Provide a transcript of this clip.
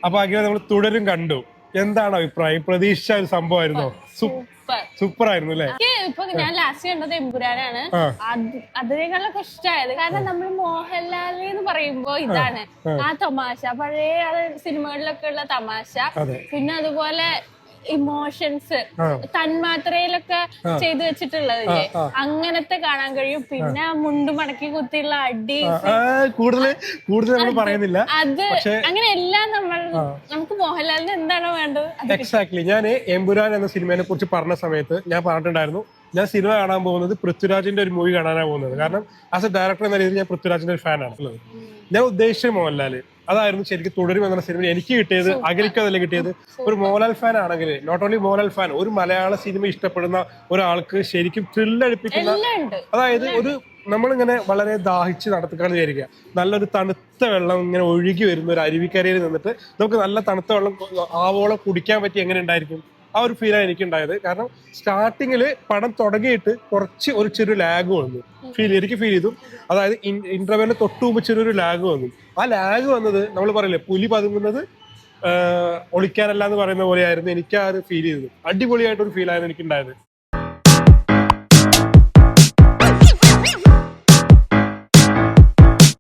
അപ്പൊ അങ്ങനെ നമ്മൾ തുടരും കണ്ടു. എന്താണ് അഭിപ്രായം? പ്രതീക്ഷിച്ച ഒരു സംഭവമായിരുന്നോ? സൂപ്പർ ആയിരുന്നു അല്ലേ? ഇപ്പൊ ഞാൻ ലാസ്റ്റ് കണ്ടത് എമ്പുരാനാണ്. അതിനേക്കാളൊക്കെ ഇഷ്ടമായത് കാരണം നമ്മൾ മോഹൻലാൽ എന്ന് പറയുമ്പോ ഇതാണ് ആ തമാശ, പഴയ സിനിമകളിലൊക്കെ ഉള്ള തമാശ, പിന്നെ അതുപോലെ ഇമോഷൻസ് തന്മാത്രയിലൊക്കെ ചെയ്തു വെച്ചിട്ടുള്ളതില്ലേ, അങ്ങനത്തെ കാണാൻ കഴിയും. പിന്നെ മുണ്ട് മടക്കി കുത്തിയുള്ള അടി, കൂടുതൽ നമ്മൾ പറയുന്നില്ല. അത് അങ്ങനെ എല്ലാം നമുക്ക് മോഹൻലാലിന് എന്താണോ വേണ്ടത്. എക്സാക്ട്ലി. ഞാൻ എമ്പുരാൻ എന്ന സിനിമയെ കുറിച്ച് പറഞ്ഞ സമയത്ത് ഞാൻ പറഞ്ഞിട്ടുണ്ടായിരുന്നു, ഞാൻ സിനിമ കാണാൻ പോകുന്നത് പൃഥ്വിരാജിന്റെ ഒരു മൂവി കാണാനാണ് പോകുന്നത്. കാരണം ആസ് എ ഡയറക്ടർ എന്ന രീതിയിൽ ഞാൻ പൃഥ്വിരാജിന്റെ ഒരു ഫാനാണ് ഉള്ളത്. ഞാൻ ഉദ്ദേശിച്ച മോഹൻലാൽ അതായിരുന്നു ശരിക്കും തുടരും എന്ന സിനിമ എനിക്ക് കിട്ടിയത്. അഖിലിക്കതല്ല കിട്ടിയത്. ഒരു മോഹൻലാൽ ഫാൻ ആണെങ്കിൽ, നോട്ട് ഓൺലി മോഹൻലാൽ ഫാൻ, ഒരു മലയാള സിനിമ ഇഷ്ടപ്പെടുന്ന ഒരാൾക്ക് ശരിക്കും ത്രില്ലടിപ്പിക്കുന്ന, അതായത് ഒരു നമ്മളിങ്ങനെ വളരെ ദാഹിച്ച് നടത്തിക്കാന്ന് വിചാരിക്കുക, നല്ലൊരു തണുത്ത വെള്ളം ഇങ്ങനെ ഒഴുകി വരുന്ന ഒരു അരുവിക്കരയിൽ നിന്നിട്ട് നമുക്ക് നല്ല തണുത്ത വെള്ളം ആവോളം കുടിക്കാൻ പറ്റി എങ്ങനെ ഉണ്ടായിരിക്കും? ആ ഒരു ഫീലാണ് എനിക്ക് ഉണ്ടായത്. കാരണം സ്റ്റാർട്ടിങ്ങില് പടം തുടങ്ങിയിട്ട് കുറച്ച് ഒരു ചെറിയ ലാഗ് വന്നു, എനിക്ക് ഫീൽ ചെയ്തു. അതായത് ഇന്റർവെല്ലിന് തൊട്ട് മുമ്പ് ചെറിയൊരു ലാഗ് വന്നു. ആ ലാഗ് വന്നത് നമ്മൾ പറയില്ലേ, പുലി പതുങ്ങുന്നത് ഒളിക്കാനല്ല എന്ന് പറയുന്ന പോലെയായിരുന്നു എനിക്ക് ആ ഒരു ഫീൽ ചെയ്തത്. അടിപൊളിയായിട്ടൊരു ഫീലായിരുന്നു എനിക്കുണ്ടായത്.